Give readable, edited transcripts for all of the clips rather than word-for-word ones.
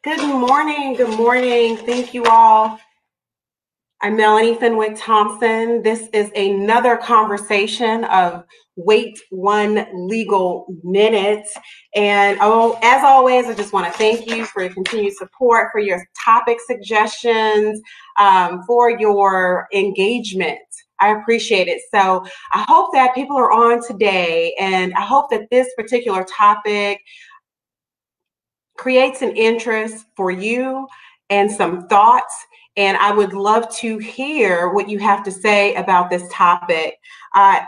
Good morning. Good morning. Thank you all. I'm Melanie Fenwick Thompson. This is another conversation of Wait One Legal Minute. And as always, I just want to thank you for your continued support, for your topic suggestions, for your engagement. I appreciate it. So I hope that people are on today, and I hope that this particular topic creates an interest for you and some thoughts. And I would love to hear what you have to say about this topic. I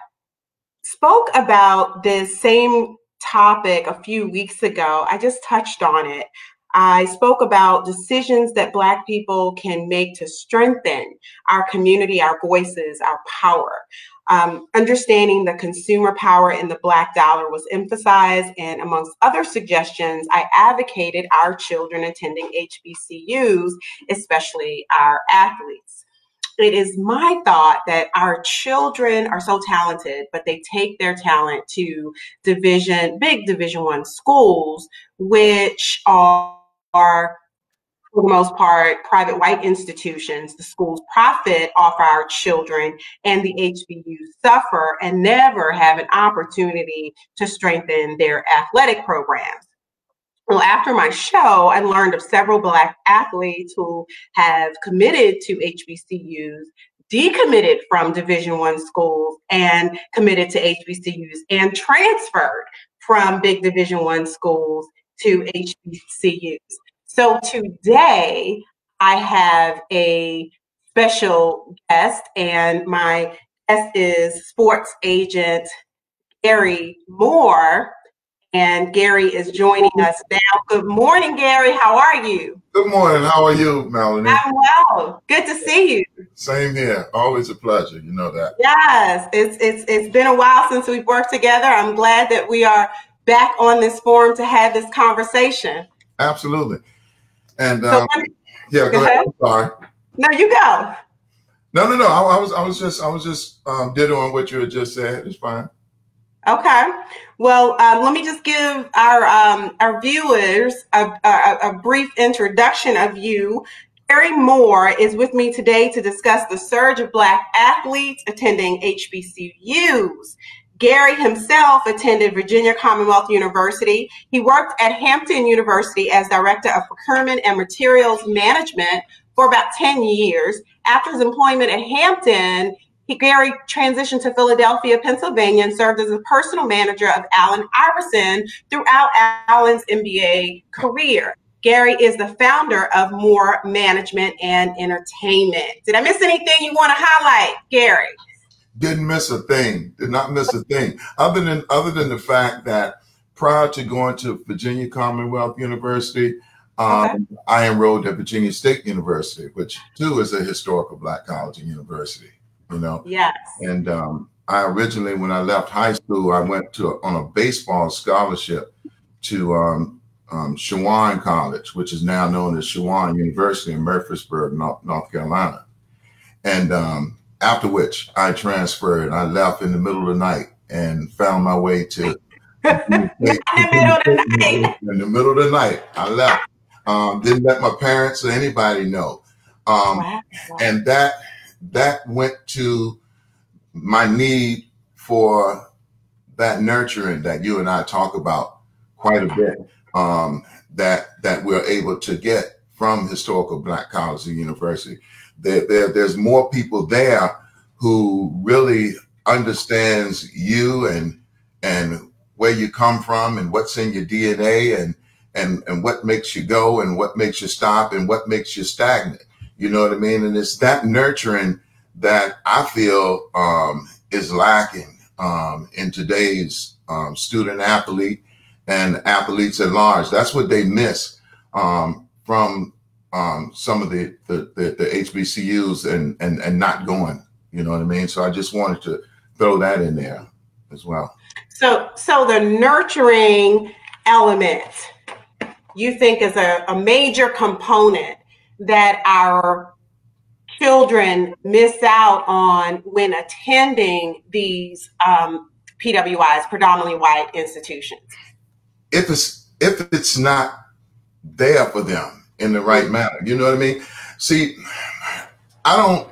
spoke about this same topic a few weeks ago. I just touched on it. I spoke about decisions that Black people can make to strengthen our community, our voices, our power. Understanding the consumer power in the Black dollar was emphasized, and amongst other suggestions, I advocated our children attending HBCUs, especially our athletes. It is my thought that our children are so talented, but they take their talent to big Division I schools, which are for the most part, private white institutions. The schools profit off our children, and the HBCUs suffer and never have an opportunity to strengthen their athletic programs. Well, after my show, I learned of several Black athletes who have committed to HBCUs, decommitted from Division I schools, and committed to HBCUs, and transferred from big Division I schools to HBCUs. So today I have a special guest, and my guest is sports agent Gary Moore, and Gary is joining us now. Good morning, Gary. How are you? Good morning. How are you, Melanie? I'm well. Good to see you. Same here. Always a pleasure. You know that. Yes, it's been a while since we've worked together. I'm glad that we are back on this forum to have this conversation. Absolutely. And so, yeah, go ahead. I'm sorry. No, you go. No. I was just dittoing what you had just said. It's fine. Okay. Well, let me just give our viewers a brief introduction of you. Gary Moore is with me today to discuss the surge of Black athletes attending HBCUs. Gary himself attended Virginia Commonwealth University. He worked at Hampton University as Director of Procurement and Materials Management for about 10 years. After his employment at Hampton, Gary transitioned to Philadelphia, Pennsylvania, and served as a personal manager of Allen Iverson throughout Allen's NBA career. Gary is the founder of Moore Management and Entertainment. Did I miss anything you want to highlight, Gary? Didn't miss a thing. Did not miss a thing. Other than the fact that prior to going to Virginia Commonwealth University, I enrolled at Virginia State University, which too is a historical Black college and university. You know. Yes. And I originally, when I left high school, I went on a baseball scholarship to Shawan College, which is now known as Shawan University in Murfreesboro, North Carolina. And after which I transferred. I left in the middle of the night and found my way to in the middle of the night. I left. Didn't let my parents or anybody know. And that went to my need for that nurturing that you and I talk about quite a bit, that we're able to get from historical Black college and university. There's more people there who really understands you and where you come from and what's in your DNA and what makes you go and what makes you stop and what makes you stagnant. You know what I mean? And it's that nurturing that I feel is lacking in today's student athlete and athletes at large. That's what they miss from some of the HBCUs and not going. You know what I mean? So I just wanted to throw that in there as well. So the nurturing element, you think, is a major component that our children miss out on when attending these PWIs, predominantly white institutions? If it's not there for them, in the right manner. You know what I mean? See, I don't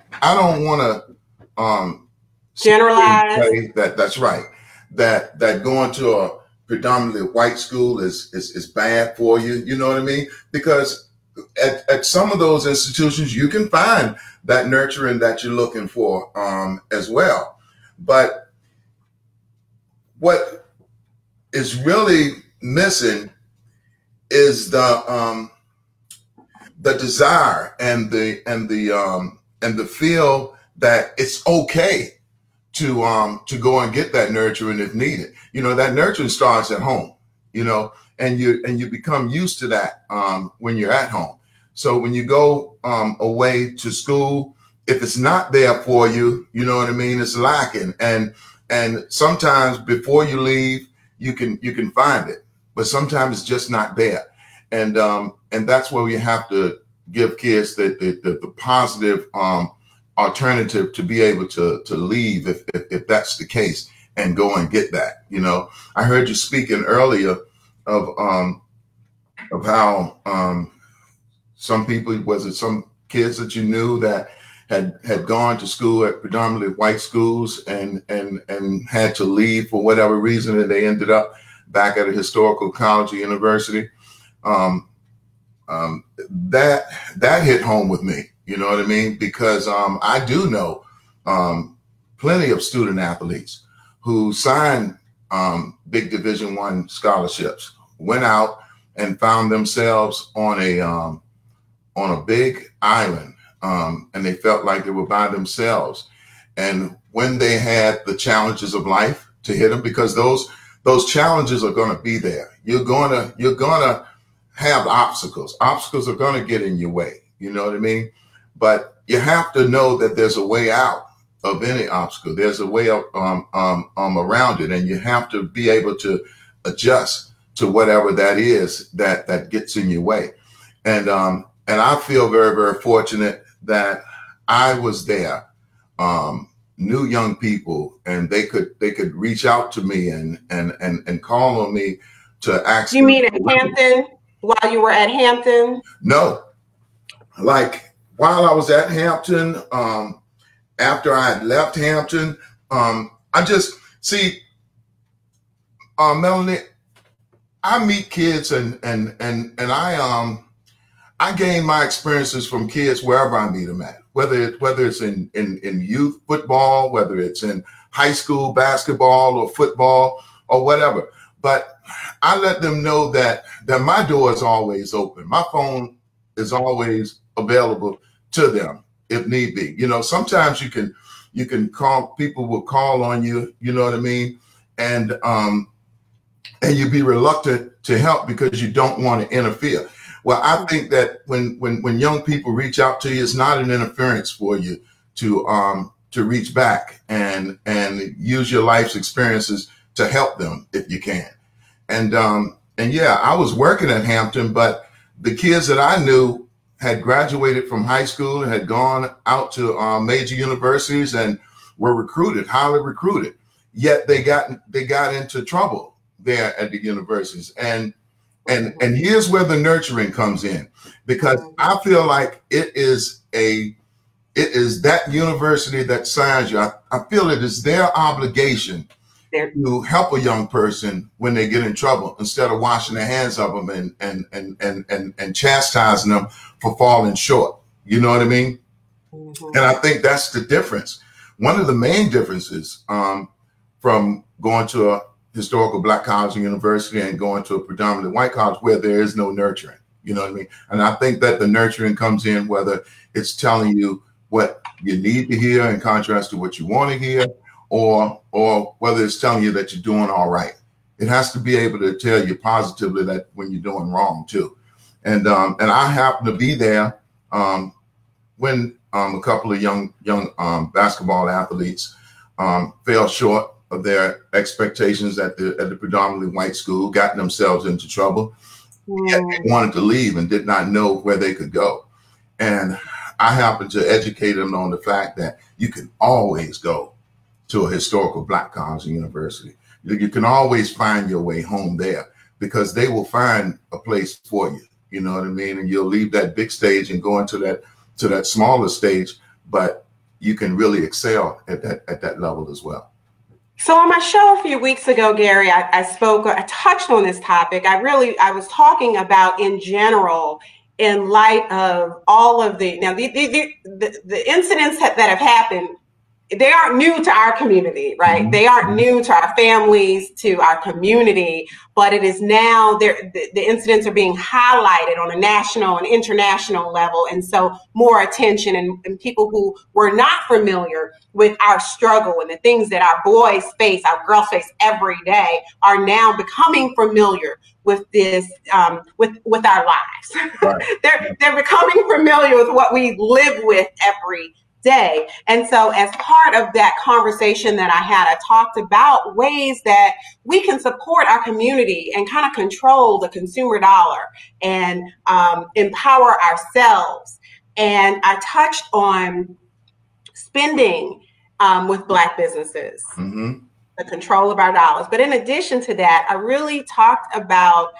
want to generalize. That's right. That going to a predominantly white school is bad for you. You know what I mean? Because at some of those institutions, you can find that nurturing that you're looking for as well. But what is really missing is the desire and the feel that it's okay to go and get that nurturing if needed. You know, that nurturing starts at home, you know, and you become used to that when you're at home. So when you go away to school, if it's not there for you, you know what I mean, it's lacking. And sometimes before you leave, you can find it, but sometimes it's just not there. And that's where we have to give kids the positive alternative to be able to leave if that's the case and go and get that. You know, I heard you speaking earlier of how some people, was it some kids that you knew that had gone to school at predominantly white schools and had to leave for whatever reason, and they ended up back at a historical college or university. That hit home with me, you know what I mean? Because I do know plenty of student athletes who signed big Division I scholarships, went out and found themselves on a big island, and they felt like they were by themselves. And when they had the challenges of life to hit them, because those challenges are going to be there. You're gonna have obstacles. Obstacles are going to get in your way. You know what I mean? But you have to know that there's a way out of any obstacle. There's a way up around it, and you have to be able to adjust to whatever that is that gets in your way. And I feel very, very fortunate that I was there, knew young people, and they could reach out to me and call on me to ask. You mean at Hampton? While you were at Hampton? No, like while I was at Hampton, after I had left Hampton, I just see, Melanie, I meet kids and I gain my experiences from kids wherever I meet them at, whether it's in youth football, whether it's in high school basketball or football or whatever. But I let them know that my door is always open. My phone is always available to them if need be. You know, sometimes you can call, people will call on you, you know what I mean? And you be reluctant to help because you don't want to interfere. Well, I think that when young people reach out to you, it's not an interference for you to reach back and use your life's experiences to help them if you can. And yeah, I was working at Hampton, but the kids that I knew had graduated from high school and had gone out to major universities and were recruited, highly recruited. Yet they got into trouble there at the universities. And here's where the nurturing comes in, because I feel like it is that university that signs you. I feel it is their obligation to help a young person when they get in trouble, instead of washing their hands of them and chastising them for falling short. You know what I mean? Mm-hmm. And I think that's the difference. One of the main differences from going to a historical Black college and university and going to a predominantly white college where there is no nurturing. You know what I mean? And I think that the nurturing comes in whether it's telling you what you need to hear in contrast to what you want to hear, or whether it's telling you that you're doing all right. It has to be able to tell you positively that when you're doing wrong too. And I happened to be there when a couple of young basketball athletes fell short of their expectations at the predominantly white school, gotten themselves into trouble, yet they wanted to leave and did not know where they could go. And I happened to educate them on the fact that you can always go to a historical Black college and university. You can always find your way home there, because they will find a place for you. You know what I mean? And you'll leave that big stage and go into that smaller stage, but you can really excel at that level as well. So on my show a few weeks ago, Gary, I touched on this topic. I was talking about in general, in light of all of the incidents that have happened. They aren't new to our community, right? Mm-hmm. They aren't new to our families, to our community, but it is now the incidents are being highlighted on a national and international level. And so more attention and people who were not familiar with our struggle and the things that our boys face, our girls face every day are now becoming familiar with this, with our lives. Right. They're becoming familiar with what we live with every day. And so as part of that conversation that I had, I talked about ways that we can support our community and kind of control the consumer dollar and empower ourselves. And I touched on spending with Black businesses, mm-hmm. the control of our dollars. But in addition to that, I really talked about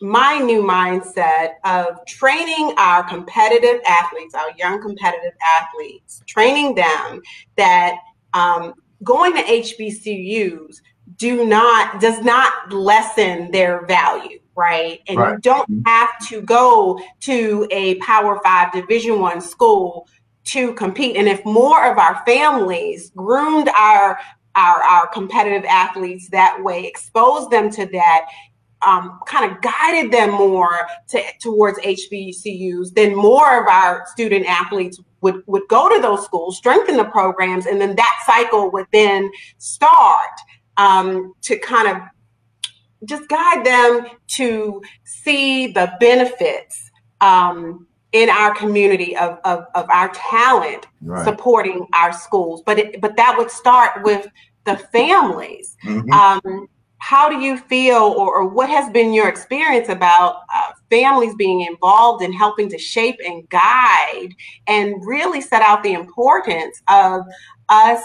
my new mindset of training our competitive athletes, our young competitive athletes, training them that going to HBCUs does not lessen their value, right? And right. You don't have to go to a Power 5 Division I school to compete. And if more of our families groomed our competitive athletes that way, exposed them to that, kind of guided them more towards HBCUs, then more of our student athletes would go to those schools, strengthen the programs, and then that cycle would then start to kind of just guide them to see the benefits in our community of our talent right. supporting our schools. But that would start with the families. Mm-hmm. How do you feel, or what has been your experience about families being involved in helping to shape and guide and really set out the importance of us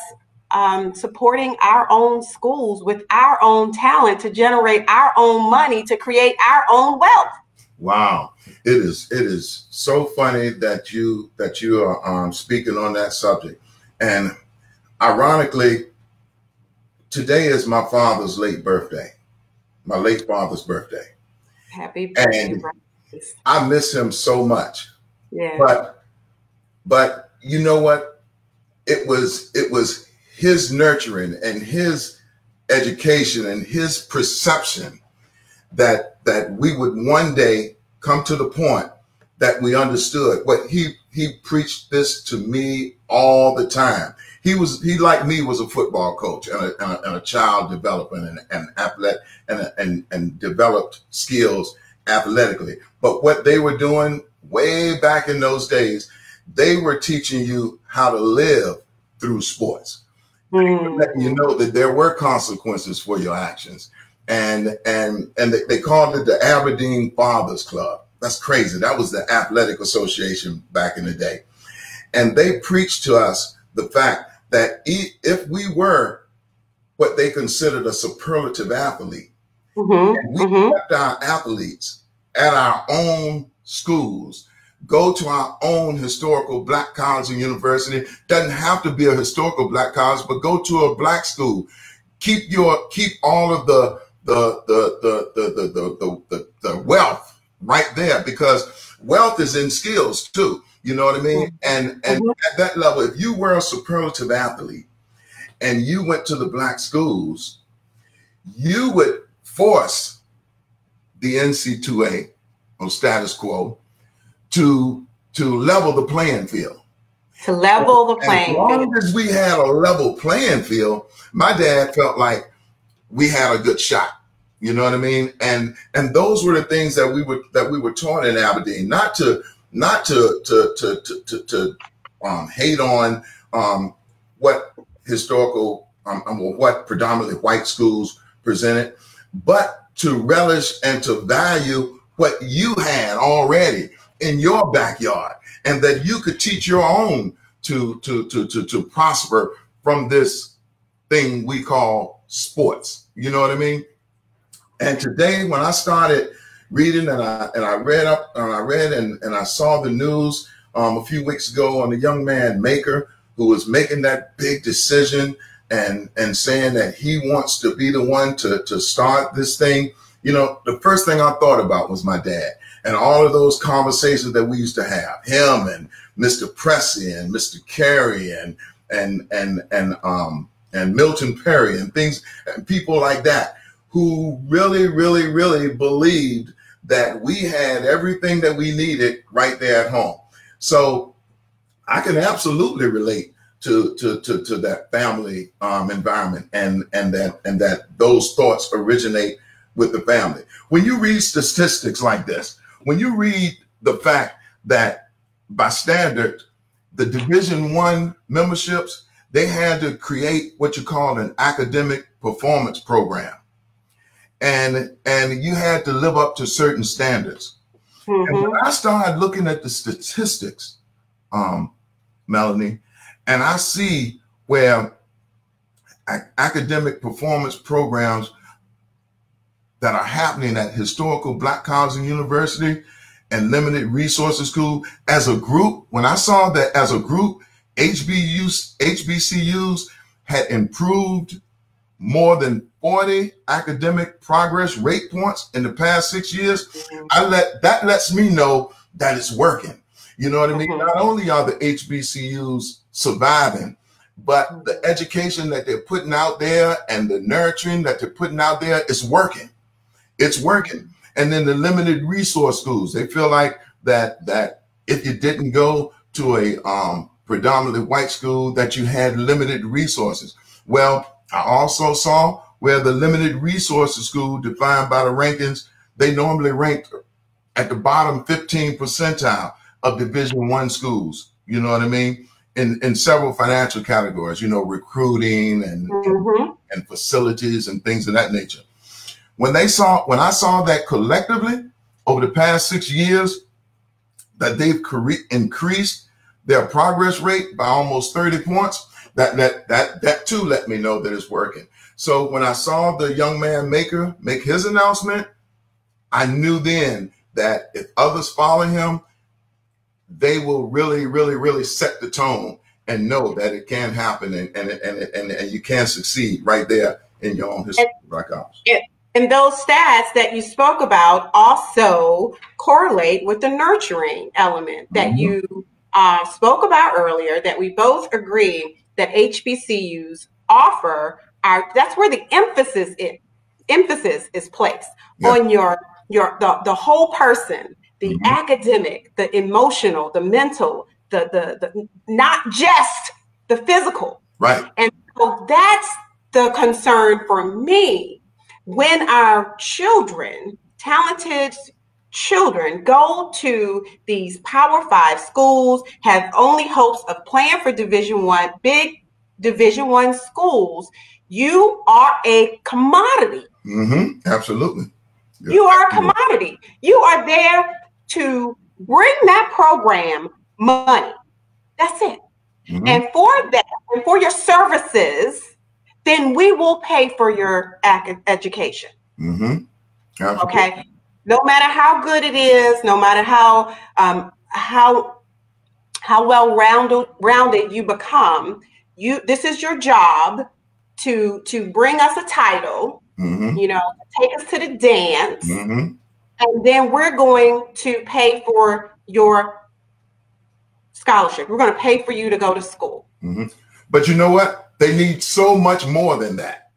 supporting our own schools with our own talent to generate our own money, to create our own wealth? Wow. It is so funny that you are speaking on that subject. And ironically, today is my father's late birthday, my late father's birthday. Happy birthday. And I miss him so much. Yeah. But you know what? It was his nurturing and his education and his perception that we would one day come to the point that we understood. What he preached this to me all the time. He like me was a football coach and a child development and athlete and developed skills athletically. But what they were doing way back in those days, they were teaching you how to live through sports. Letting you know that there were consequences for your actions. And they called it the Aberdeen Fathers Club. That's crazy. That was the athletic association back in the day. And they preached to us the fact that if we were what they considered a superlative athlete, mm-hmm. and we kept our athletes at our own schools, go to our own historical Black college and university, doesn't have to be a historical Black college, but go to a Black school, keep all of the wealth right there, because wealth is in skills too. You know what I mean? And at that level, if you were a superlative athlete and you went to the Black schools, you would force the NC2A or status quo to level the playing field. To level the playing field. As long as we had a level playing field, my dad felt like we had a good shot. You know what I mean? And those were the things that we were taught in Aberdeen, not to hate on what historical what predominantly white schools presented, but to relish and to value what you had already in your backyard, and that you could teach your own to prosper from this thing we call sports. You know what I mean? And today, when I started reading, and I read up, and I saw the news a few weeks ago on a young man, Maker, who was making that big decision and saying that he wants to be the one to start this thing. You know, the first thing I thought about was my dad and all of those conversations that we used to have, him and Mr. Pressey and Mr. Carey and Milton Perry and things, and people like that, who really, really, really believed that we had everything that we needed right there at home. So I can absolutely relate to that family environment, and that those thoughts originate with the family. When you read statistics like this, when you read the fact that by standard, the Division I memberships, they had to create what you call an academic performance program. And you had to live up to certain standards. Mm-hmm. And when I started looking at the statistics, Melanie, and I see where academic performance programs that are happening at historical Black colleges and university and limited resources school as a group, when I saw that as a group, HBCUs had improved more than 40 academic progress rate points in the past 6 years, that lets me know that it's working. You know what I mean? Mm-hmm. Not only are the HBCUs surviving, but the education that they're putting out there and the nurturing that they're putting out there is working. It's working. And then the limited resource schools, they feel like that if you didn't go to a predominantly white school, that you had limited resources. Well, I also saw where the limited resources school, defined by the rankings, they normally ranked at the bottom 15 percentile of Division I schools. You know what I mean? In several financial categories, you know, recruiting and facilities and things of that nature. When I saw that collectively over the past 6 years, that they've increased their progress rate by almost 30 points, that too let me know that it's working. So when I saw the young man Maker make his announcement, I knew then that if others follow him, they will really, really, really set the tone and know that it can happen and you can succeed right there in your own history. And those stats that you spoke about also correlate with the nurturing element that you spoke about earlier, that we both agree that HBCUs offer. That's where the emphasis is placed on the whole person, the academic, the emotional, the mental, the not just the physical. Right. And so that's the concern for me. When our children, talented children, go to these Power 5 schools, have only hopes of playing for Division I, big Division I schools, you are a commodity. Absolutely. You are a commodity. You are there to bring that program money. That's it. And for that, and for your services, then we will pay for your education. Okay. No matter how good it is, no matter how well rounded you become, this is your job to bring us a title, you know, take us to the dance, and then we're going to pay for your scholarship. We're going to pay for you to go to school. But you know what? They need so much more than that.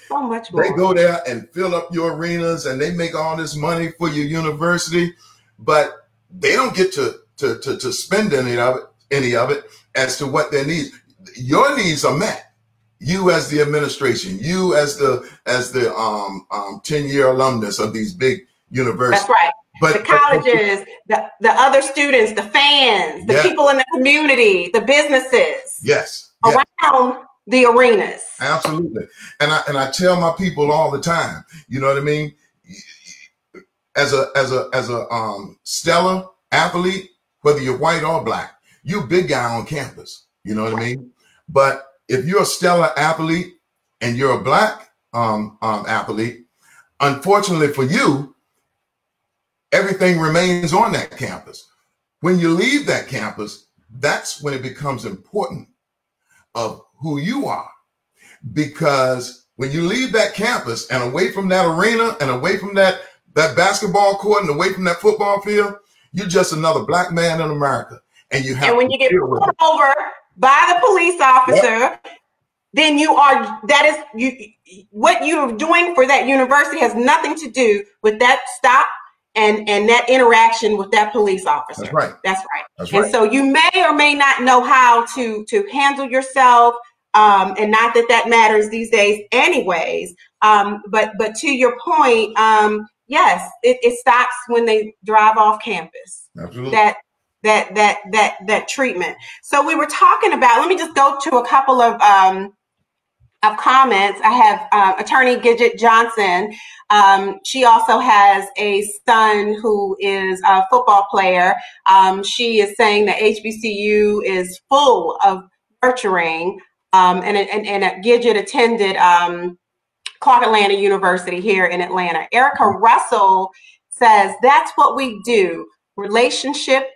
So much more. They go there and fill up your arenas and they make all this money for your university, but they don't get to spend any of it as to what their needs. Your needs are met. You as the administration, you as the 10-year alumnus of these big universities. That's right. But the colleges, the other students, the fans, the people in the community, the businesses. Around the arenas. Absolutely. And I tell my people all the time, you know what I mean? As a stellar athlete, whether you're white or black, you're a big guy on campus. You know what I mean? But if you're a stellar athlete and you're a black athlete, unfortunately for you, everything remains on that campus. When you leave that campus, that's when it becomes important of who you are. Because when you leave that campus and away from that arena and away from that basketball court and away from that football field, you're just another black man in America. And you have when you get pulled over by the police officer, then what you're doing for that university has nothing to do with that stop and that interaction with that police officer. That's right. That's right. That's right. And so you may or may not know how to handle yourself, and not that matters these days anyways. But to your point, yes, it stops when they drive off campus. Absolutely. That treatment. So we were talking about, let me just go to a couple of comments. I have attorney Gidget Johnson. She also has a son who is a football player. She is saying that HBCU is full of nurturing, and Gidget attended Clark Atlanta University here in Atlanta. Erica Russell says that's what we do. Relationship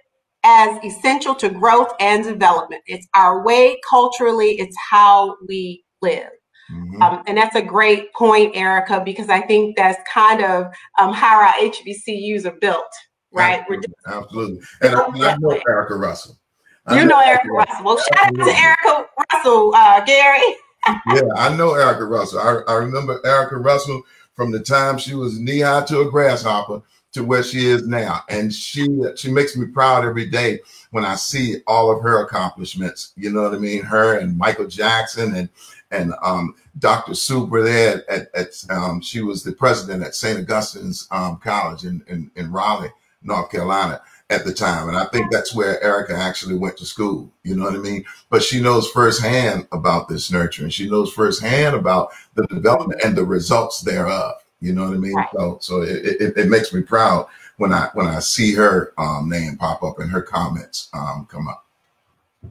as essential to growth and development. It's our way culturally. It's how we live. Mm-hmm. And that's a great point, Erica, because I think that's kind of how our HBCUs are built, right? Absolutely. And I know Erica Russell. You know Erica Russell. Well, shout out to Erica Russell, Gary. Yeah, I know Erica Russell. I remember Erica Russell from the time she was knee-high to a grasshopper to where she is now. And she makes me proud every day when I see all of her accomplishments. You know what I mean? Her and Michael Jackson and Dr. Sue were there at she was the president at St. Augustine's College in Raleigh, North Carolina at the time. And I think that's where Erica actually went to school. You know what I mean? But she knows firsthand about this nurturing. She knows firsthand about the development and the results thereof. You know what I mean? Right. So it makes me proud when I see her name pop up and her comments come up.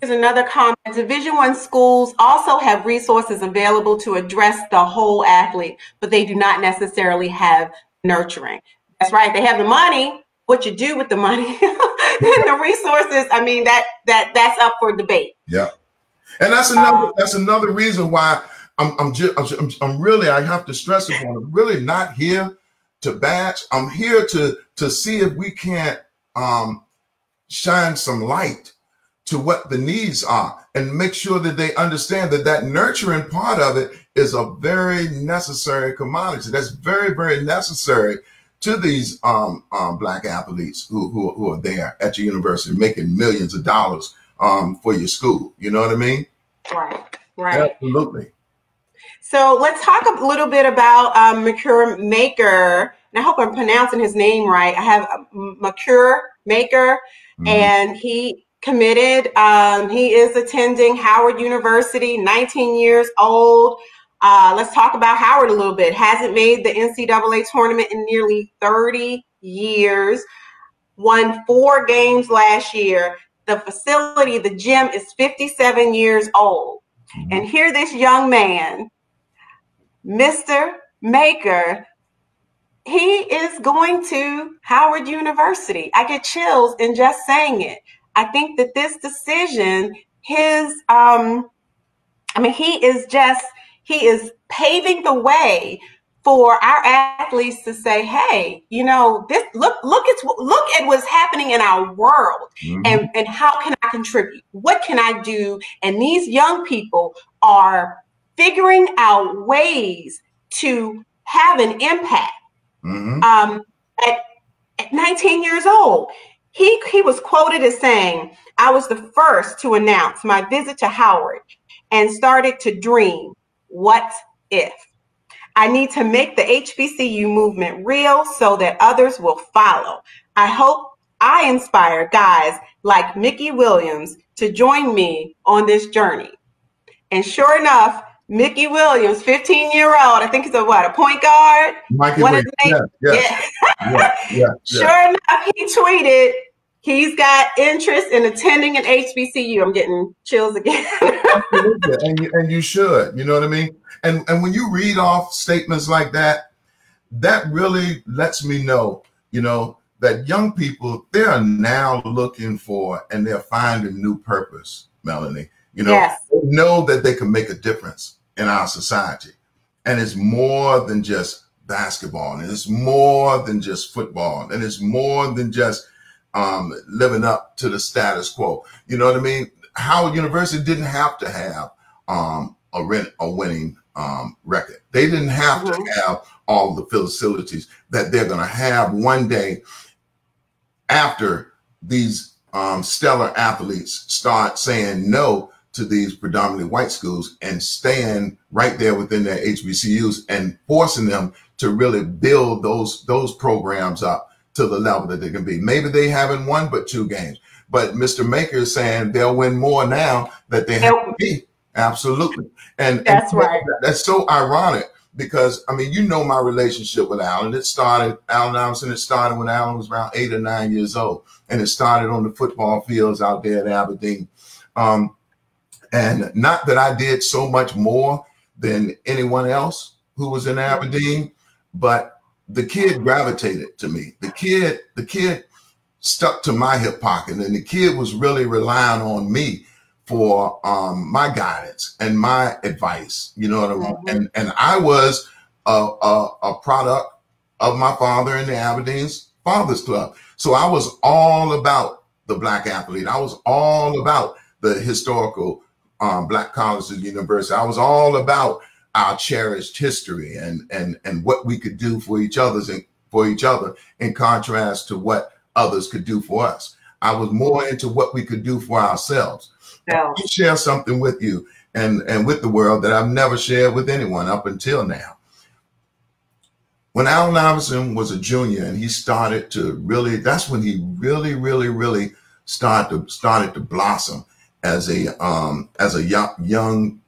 Here's another comment. Division I schools also have resources available to address the whole athlete, but they do not necessarily have nurturing. That's right. They have the money. What you do with the money and the resources, I mean, that's up for debate. Yeah. And that's another reason why I'm really, I have to stress upon, I'm really not here to bash. I'm here to see if we can't shine some light to what the needs are and make sure that they understand that nurturing part of it is a very necessary commodity. That's very, very necessary to these black athletes who are there at your university making millions of dollars for your school. You know what I mean? Right. Absolutely. So let's talk a little bit about Makur Maker. And I hope I'm pronouncing his name right. I have Makur Maker, and he committed. He is attending Howard University, 19 years old. Let's talk about Howard a little bit. Hasn't made the NCAA tournament in nearly 30 years. Won 4 games last year. The facility, the gym, is 57 years old. And here this young man, Mr. Maker, he is going to Howard University. I get chills in just saying it. I think that this decision, he is paving the way for our athletes to say, hey, you know, this look at what's happening in our world, and how can I contribute? What can I do? And these young people are figuring out ways to have an impact. At 19 years old, he was quoted as saying, "I was the first to announce my visit to Howard and started to dream, what if? I need to make the HBCU movement real so that others will follow. I hope I inspire guys like Mickey Williams to join me on this journey." And sure enough, Mickey Williams, 15-year-old, I think he's a point guard? Yeah. Sure enough, he tweeted, he's got interest in attending an HBCU. I'm getting chills again. Absolutely. And you should, you know what I mean? And when you read off statements like that, that really lets me know, you know, that young people, they are now looking for, and they're finding new purpose, Melanie. You know, yes. They know that they can make a difference in our society. And it's more than just basketball, and it's more than just football, and it's more than just living up to the status quo. You know what I mean? Howard University didn't have to have a winning record. They didn't have to have all the facilities that they're going to have one day after these stellar athletes start saying no to these predominantly white schools and staying right there within their HBCUs and forcing them to really build those programs up to the level that they can be. Maybe they haven't won but 2 games, but Mr. Maker is saying they'll win more now that they have to be. Absolutely. And that's right. That's so ironic because, I mean, you know, my relationship with Alan, Alan Iverson, it started when Alan was around 8 or 9 years old, and it started on the football fields out there at Aberdeen. And not that I did so much more than anyone else who was in Aberdeen, but the kid gravitated to me. The kid stuck to my hip pocket, and the kid was really relying on me for my guidance and my advice. You know what I mean? And I was a product of my father in the Aberdeen's Fathers Club. So I was all about the Black athlete. I was all about the historical Black colleges and universities. I was all about our cherished history and what we could do for each other in contrast to what others could do for us. I was more into what we could do for ourselves. Yeah. Let me share something with you and with the world that I've never shared with anyone up until now. When Allen Iverson was a junior and he started to really, that's when he really started to blossom as a young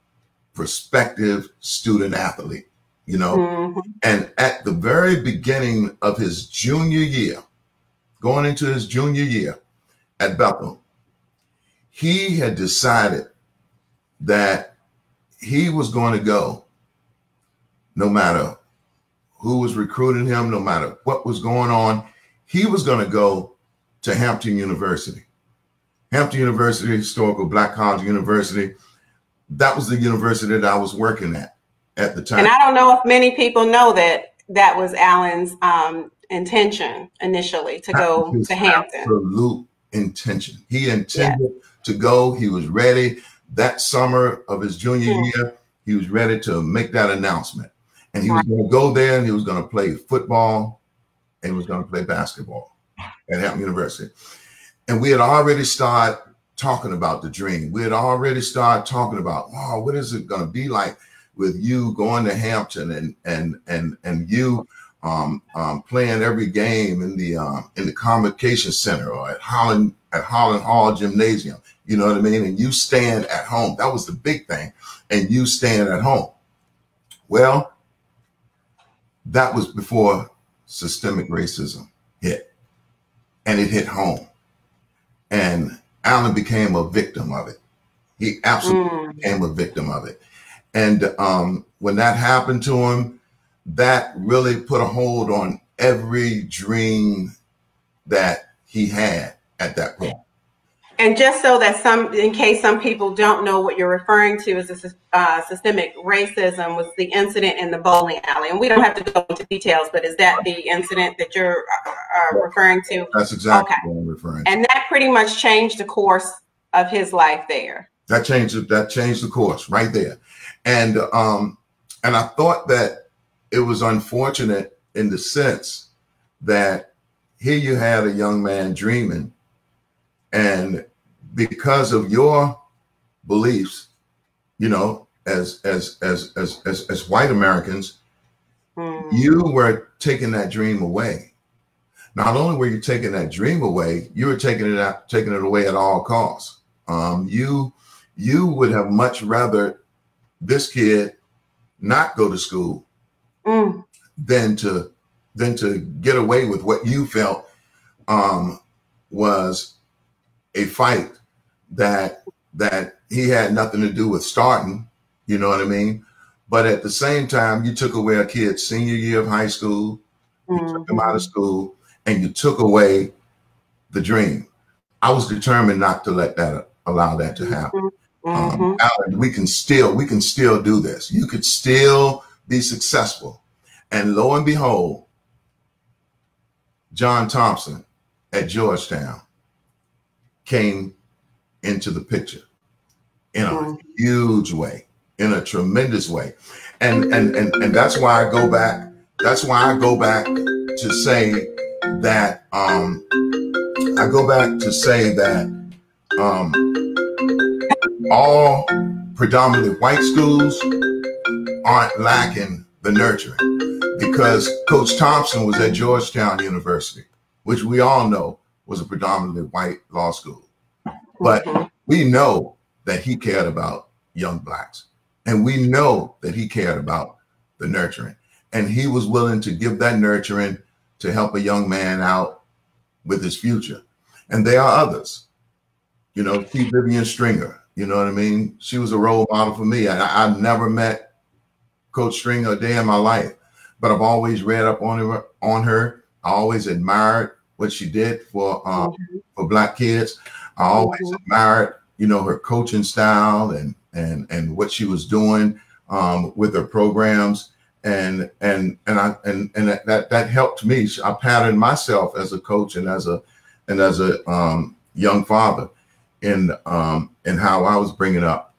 prospective student athlete, you know. And at the very beginning of his junior year, going into his junior year at Bethel, he had decided that he was going to go no matter who was recruiting him, no matter what was going on. He was going to go to Hampton University. Hampton University, historical Black college university. That was the university that I was working at the time. And I don't know if many people know that that was Allen's intention initially to go to Hampton. Absolute intention. He intended to go. He was ready. That summer of his junior year, he was ready to make that announcement. And he was going to go there and he was going to play football and he was going to play basketball at Hampton University. And we had already started talking about the dream. We had already started talking about, oh, what is it going to be like with you going to Hampton and you playing every game in the Convocation Center or at Holland Hall Gymnasium. You know what I mean? And you stand at home. That was the big thing. And you stand at home. Well, that was before systemic racism hit. And it hit home. And Allen became a victim of it. He absolutely became a victim of it. And when that happened to him, that really put a hold on every dream that he had at that point. And just so that in case some people don't know what you're referring to as systemic racism, was the incident in the bowling alley. And we don't have to go into details, but is that the incident that you're referring to? That's exactly what I'm referring to. And that pretty much changed the course of his life there. That changed the course right there. And I thought that it was unfortunate in the sense that here you had a young man dreaming, and because of your beliefs, you know, as white Americans, you were taking that dream away. Not only were you taking that dream away, you were taking it away at all costs. You would have much rather this kid not go to school than to get away with what you felt was a fight that he had nothing to do with starting, you know what I mean? But at the same time, you took away a kid's senior year of high school, you took him out of school, and you took away the dream. I was determined not to allow that to happen. Alan, we can still do this. You could still be successful. And lo and behold, John Thompson at Georgetown came into the picture in a huge way, in a tremendous way. And that's why I go back. That's why I go back to say that all predominantly white schools aren't lacking the nurturing, because Coach Thompson was at Georgetown University, which we all know was a predominantly white law school. But we know that he cared about young blacks, and we know that he cared about the nurturing, and he was willing to give that nurturing to help a young man out with his future. And there are others, you know, T. Vivian Stringer, you know what I mean? She was a role model for me. I've never met Coach Stringer a day in my life, but I've always read up on her. I always admired what she did for Black kids. I always admired, you know, her coaching style and what she was doing with her programs. And that helped me. I patterned myself as a coach and as a young father in how I was bringing up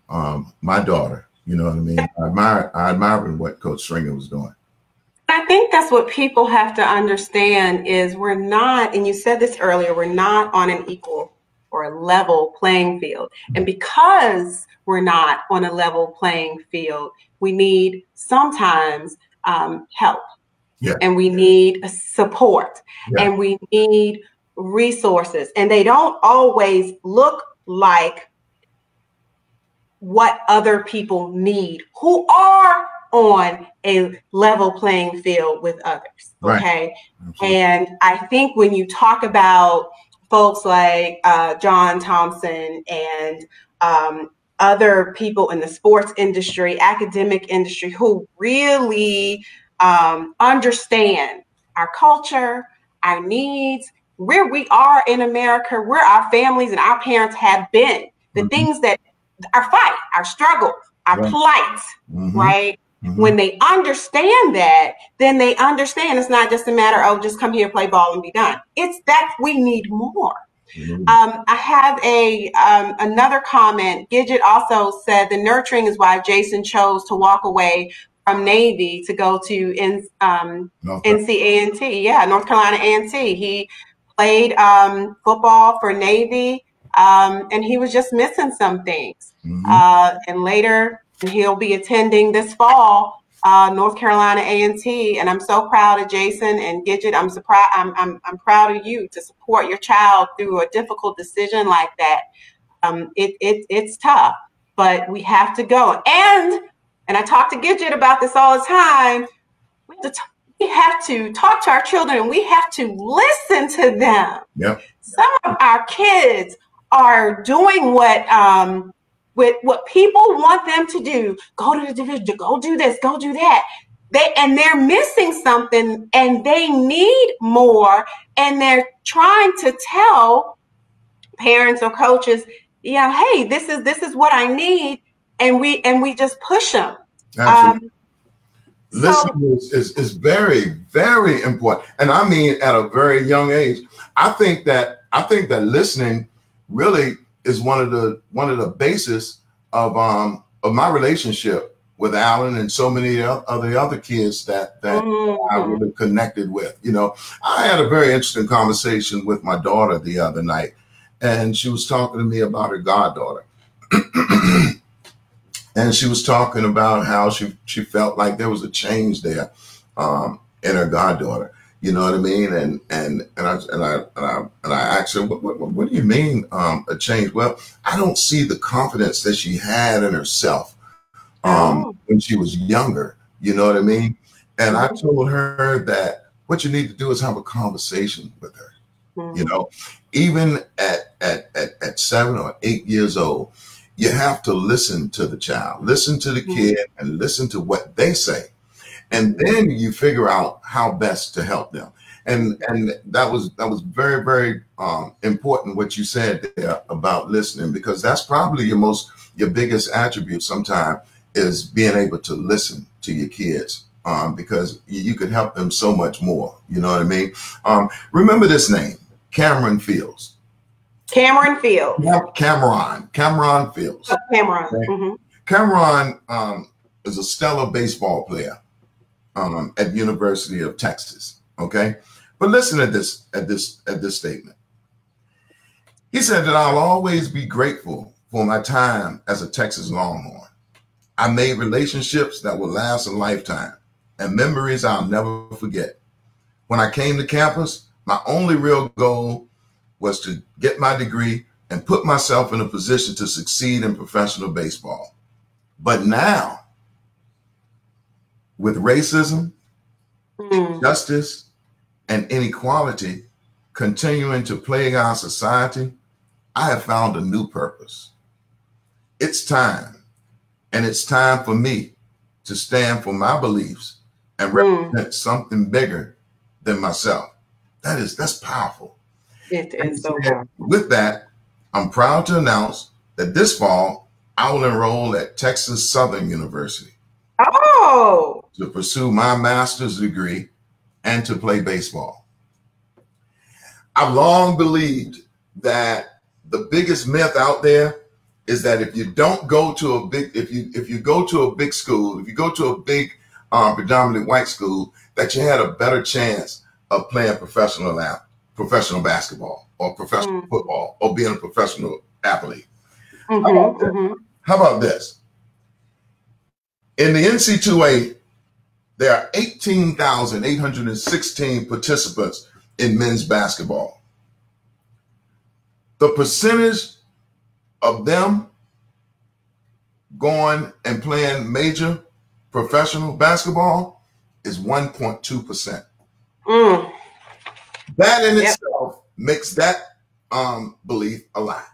my daughter. You know what I mean? I admired what Coach Stringer was doing. I think that's what people have to understand is we're not, and you said this earlier, we're not on an equal or a level playing field. And because we're not on a level playing field, we need sometimes help, and we need support, and we need resources, and they don't always look like what other people need who are on a level playing field with others. Okay. Right. And I think when you talk about folks like John Thompson and other people in the sports industry, academic industry, who really understand our culture, our needs, where we are in America, where our families and our parents have been, the things that our fight, our struggle, our plight, right? When they understand that, then they understand it's not just a matter of just come here, play ball, and be done. It's that we need more. I have another comment. Gidget also said the nurturing is why Jason chose to walk away from Navy to go to NC-A&T. Yeah, North Carolina A&T. He played football for Navy, and he was just missing some things. And later, he'll be attending this fall North Carolina A&T, and I'm so proud of Jason and Gidget. I'm proud of you to support your child through a difficult decision like that. It's tough, but we have to go. And I talk to Gidget about this all the time. We have to talk to our children, and we have to listen to them. Yep. Some of our kids are doing what people want them to do. Go to the division, go do this, go do that. They're missing something, and they need more, and they're trying to tell parents or coaches, hey, this is what I need, and we just push them. Absolutely. Listening is very, very important, and I mean at a very young age. I think that listening really is one of the basis of my relationship with Alan and so many other kids that I really connected with. You know, I had a very interesting conversation with my daughter the other night, and she was talking to me about her goddaughter. And she was talking about how she felt like there was a change there in her goddaughter. You know what I mean? And I asked her, what do you mean a change? Well, I don't see the confidence that she had in herself when she was younger. You know what I mean? And I told her that what you need to do is have a conversation with her. You know, even at 7 or 8 years old, you have to listen to the child, listen to the kid, and listen to what they say. And then you figure out how best to help them. And that was very, very important what you said there about listening, because that's probably your biggest attribute sometimes, is being able to listen to your kids, because you could help them so much more. You know what I mean? Remember this name, Cameron Fields. Cameron Fields. Cameron Fields. Oh, Cameron. Okay? Mm-hmm. Cameron is a stellar baseball player at University of Texas. Okay, but listen to this at this statement. He said that I'll always be grateful for my time as a Texas Longhorn. I made relationships that will last a lifetime and memories I'll never forget. When I came to campus, my only real goal was to get my degree and put myself in a position to succeed in professional baseball. But now, with racism, justice, and inequality continuing to plague our society, I have found a new purpose. It's time, and it's time for me to stand for my beliefs and represent something bigger than myself. That's powerful. It is so powerful. With that, I'm proud to announce that this fall, I will enroll at Texas Southern University. Oh! To pursue my master's degree and to play baseball. I've long believed that the biggest myth out there is that if you don't go to a big, if you go to a big school, if you go to a big predominantly white school, that you had a better chance of playing professional basketball or professional football or being a professional athlete. How about this? In the NC2A, there are 18,816 participants in men's basketball. The percentage of them going and playing major professional basketball is 1.2%. That in itself makes that belief a lie.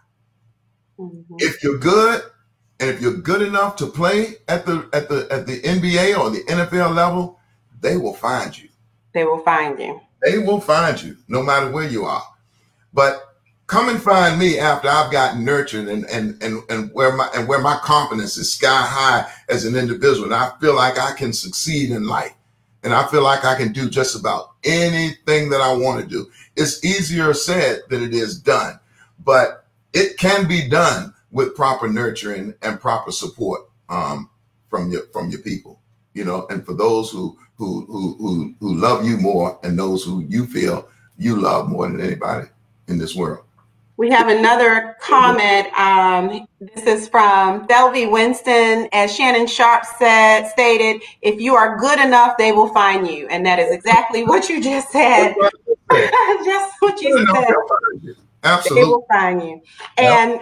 If you're good, and if you're good enough to play at the NBA or the NFL level, they will find you. They will find you. They will find you, no matter where you are. But come and find me after I've gotten nurtured and where my confidence is sky high as an individual, and I feel like I can succeed in life, and I feel like I can do just about anything that I want to do. It's easier said than it is done, but it can be done with proper nurturing and proper support from your people, you know, and for those who love you more and those who you feel you love more than anybody in this world. We have another comment. This is from Thelvie Winston. As Shannon Sharp stated, if you are good enough, they will find you. And that is exactly what you just said. Just what you said. Absolutely. They will find you. And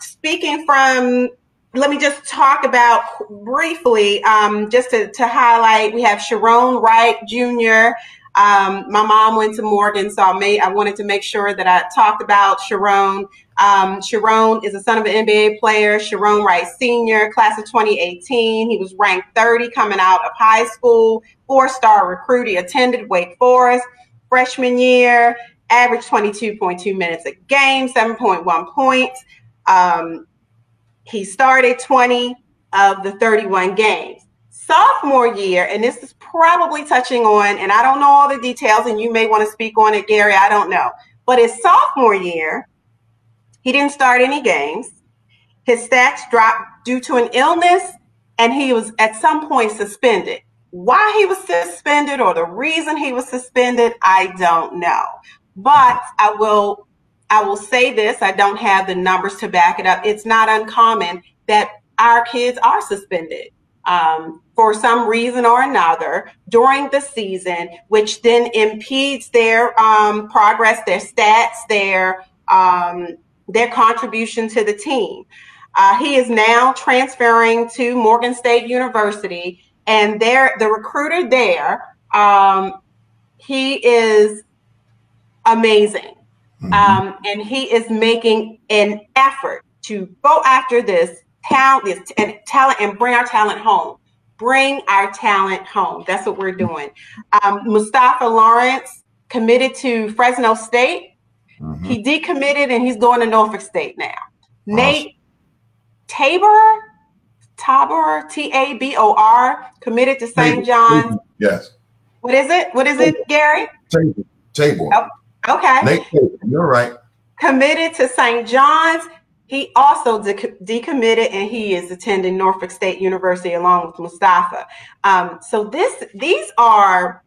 speaking from, let me just talk about briefly, just to highlight, we have Sharon Wright Jr. My mom went to Morgan, so I wanted to make sure that I talked about Sharon. Sharon is the son of an NBA player, Sharon Wright Sr., class of 2018. He was ranked 30 coming out of high school, 4-star recruit. He attended Wake Forest freshman year. Averaged 22.2 minutes a game, 7.1 points. He started 20 of the 31 games. Sophomore year, and this is probably touching on, and I don't know all the details, and you may want to speak on it, Gary, I don't know. But his sophomore year, he didn't start any games. His stats dropped due to an illness, and he was at some point suspended. Why he was suspended or the reason he was suspended, I don't know. But I will say this, I don't have the numbers to back it up. It's not uncommon that our kids are suspended for some reason or another during the season, which then impedes their progress, their stats, their contribution to the team. He is now transferring to Morgan State University, and the recruiter there, he is amazing. And he is making an effort to go after this talent and bring our talent home. Bring our talent home. That's what we're doing. Mustafa Lawrence committed to Fresno State. He decommitted and he's going to Norfolk State now. Nate Tabor, Tabor, committed to St. John's. Yes. What is it, Gary? Tabor. Oh, okay. Nate Tabor, you're right. Committed to St. John's. He also decommitted, and he is attending Norfolk State University along with Mustafa. So these are,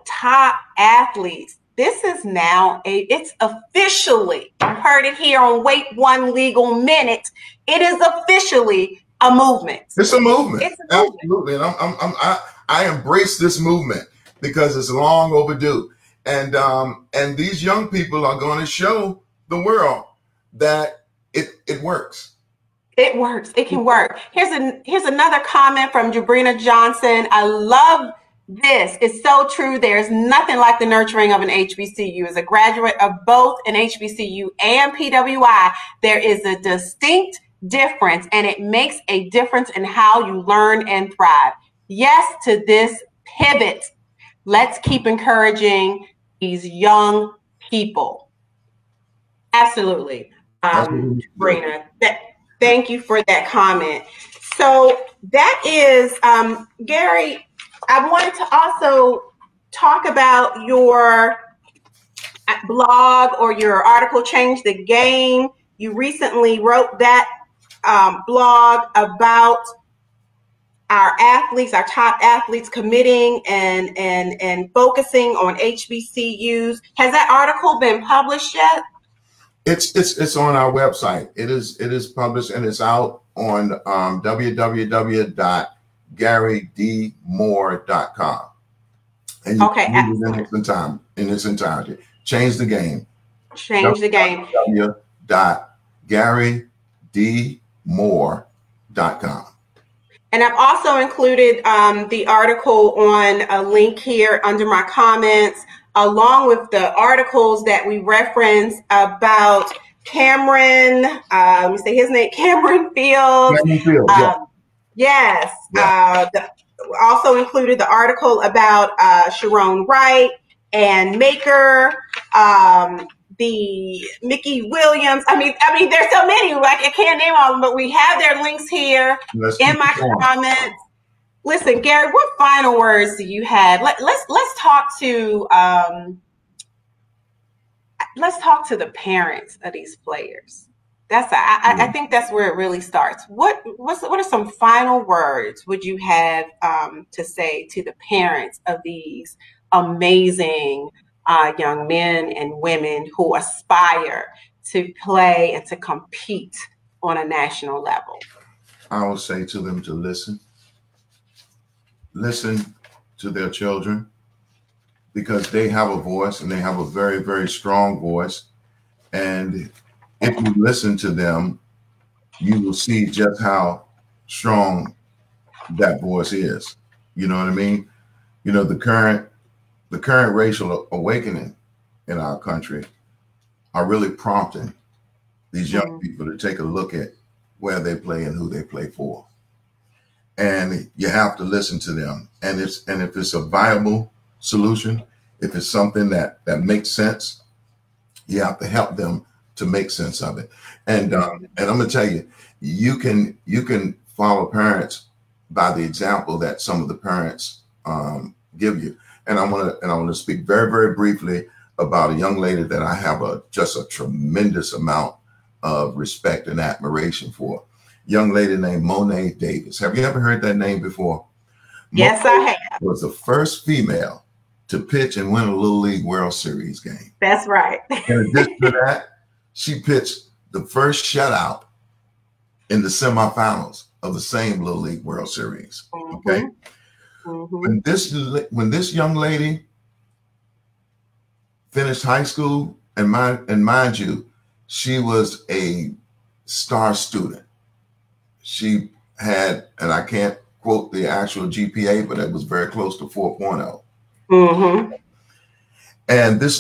top athletes. This is now it's officially, you heard it here on Wait One Legal Minute. It is officially a movement. It's a movement. It's a movement. Absolutely. And I embrace this movement because it's long overdue. And these young people are going to show the world that it works. It works. It can work. Here's another comment from Jabrina Johnson. I love this. It's so true. There's nothing like the nurturing of an HBCU. As a graduate of both an HBCU and PWI, there is a distinct difference, and it makes a difference in how you learn and thrive. Yes to this pivot. Let's keep encouraging these young people. Absolutely. Sabrina, thank you for that comment. So that is, Gary, I wanted to also talk about your blog or your article, Change the Game. You recently wrote that blog about our athletes, our top athletes committing and focusing on HBCUs. Has that article been published yet? It's on our website. It is published and it's out on www.garydmore.com. And you can read it in its entirety. Change the game. Change the game. www.garydmore.com. And I've also included the article on a link here under my comments, along with the articles that we reference about Cameron, let me say his name, Cameron Fields. Yes. Also included the article about Sharon Wright and Maker, the Mickey Williams. I mean, there's so many, I can't name all of them, but we have their links here in my comments. Listen, Gary, what final words do you have? Let's talk to the parents of these players. I think that's where it really starts. What are some final words would you have to say to the parents of these amazing young men and women who aspire to play and to compete on a national level? I will say to them to listen to their children, because they have a voice and they have a very, very strong voice. And if you listen to them, you will see just how strong that voice is. You know what I mean? The current racial awakening in our country are really prompting these young people to take a look at where they play and who they play for. And you have to listen to them. And if it's a viable solution, if it's something that makes sense, you have to help them to make sense of it. And I'm gonna tell you, you can follow parents by the example that some of the parents give you. And I want to speak very, very briefly about a young lady that I have just a tremendous amount of respect and admiration for. Young lady named Melanie D. Have you ever heard that name before? Yes, I have. Was the first female to pitch and win a Little League World Series game. That's right. In addition to that, she pitched the first shutout in the semifinals of the same Little League World Series. Okay. When this young lady finished high school, and mind you, she was a star student. She had, and I can't quote the actual GPA, but it was very close to 4.0. And this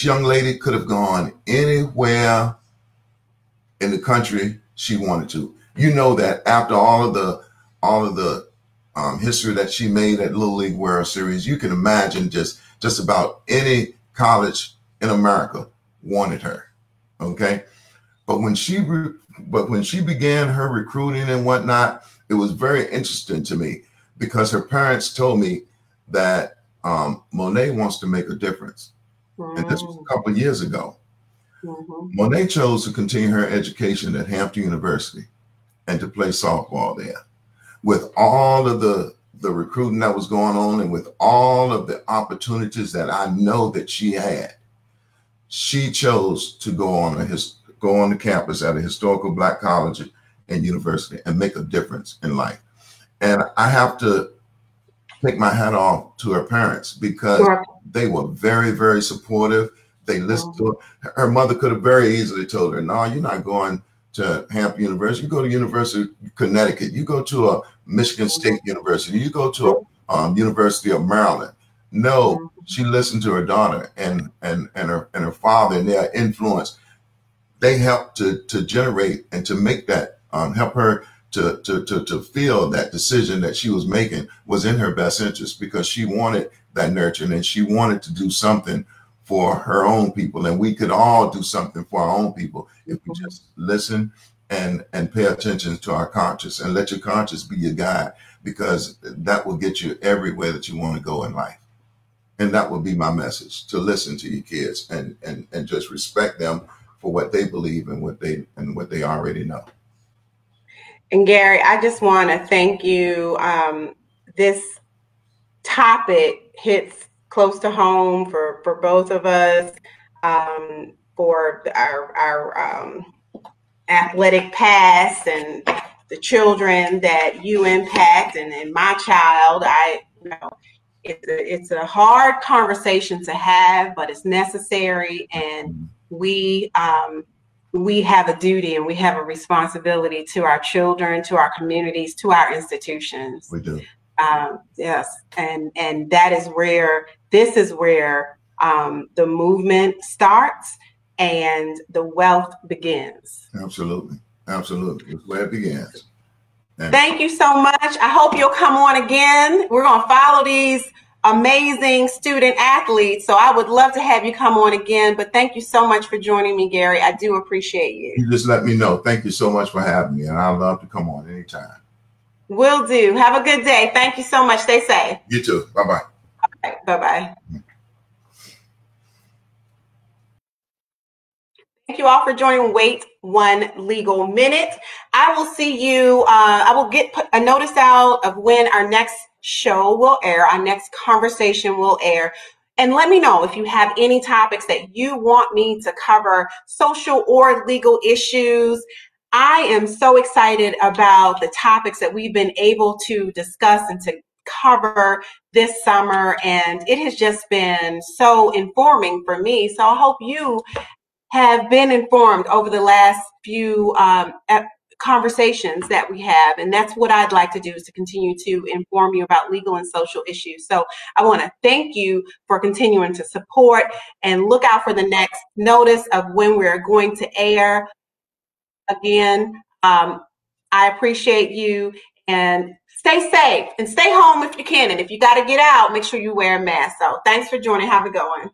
young lady could have gone anywhere in the country she wanted to. You know that after all of the history that she made at Little League World Series, you can imagine just about any college in America wanted her. Okay. But when she began her recruiting and whatnot, it was very interesting to me because her parents told me that Monet wants to make a difference. And this was a couple of years ago. Monet chose to continue her education at Hampton University and to play softball there. With all of the recruiting that was going on and with all of the opportunities that I know that she had, she chose to go on the campus at a historical Black college and university and make a difference in life. And I have to take my hat off to her parents because they were very, very supportive. They listened to her. Her mother could have very easily told her, no, you're not going to Hampton University. You go to University of Connecticut. You go to a Michigan State University. You go to a University of Maryland. No, she listened to her daughter and her father and their influence. They helped to generate and to make that, help her to feel that decision that she was making was in her best interest because she wanted that nurturing and she wanted to do something for her own people. And we could all do something for our own people if we just listen and pay attention to our conscience and let your conscience be your guide, because that will get you everywhere that you want to go in life. And that would be my message, to listen to your kids and just respect them for what they believe and what they already know. And Gary, I just want to thank you. This topic hits close to home for both of us, for our athletic past and the children that you impact, and my child. It's a hard conversation to have, but it's necessary, and we have a duty and we have a responsibility to our children, to our communities, to our institutions. We do. Yes, and this is where the movement starts and the wealth begins. Absolutely, absolutely. It's where it begins. And thank you so much. I hope you'll come on again. We're going to follow these amazing student athletes, so I would love to have you come on again. But thank you so much for joining me, Gary. I do appreciate you. You just let me know. Thank you so much for having me, and I'd love to come on anytime. Will do. Have a good day. Thank you so much. Stay safe. You too. Bye-bye. All right, bye-bye. Thank you all for joining Wait One Legal Minute. I will see you. I will get a notice out of when our next show will air, our next conversation will air. And let me know if you have any topics that you want me to cover, social or legal issues. I am so excited about the topics that we've been able to discuss and to cover this summer. And it has just been so informing for me. So I hope you have been informed over the last few conversations that we have. And that's what I'd like to do, is to continue to inform you about legal and social issues. So I want to thank you for continuing to support, and look out for the next notice of when we're going to air again. I appreciate you, and stay safe and stay home if you can. And if you got to get out, make sure you wear a mask. So thanks for joining. Have a good one.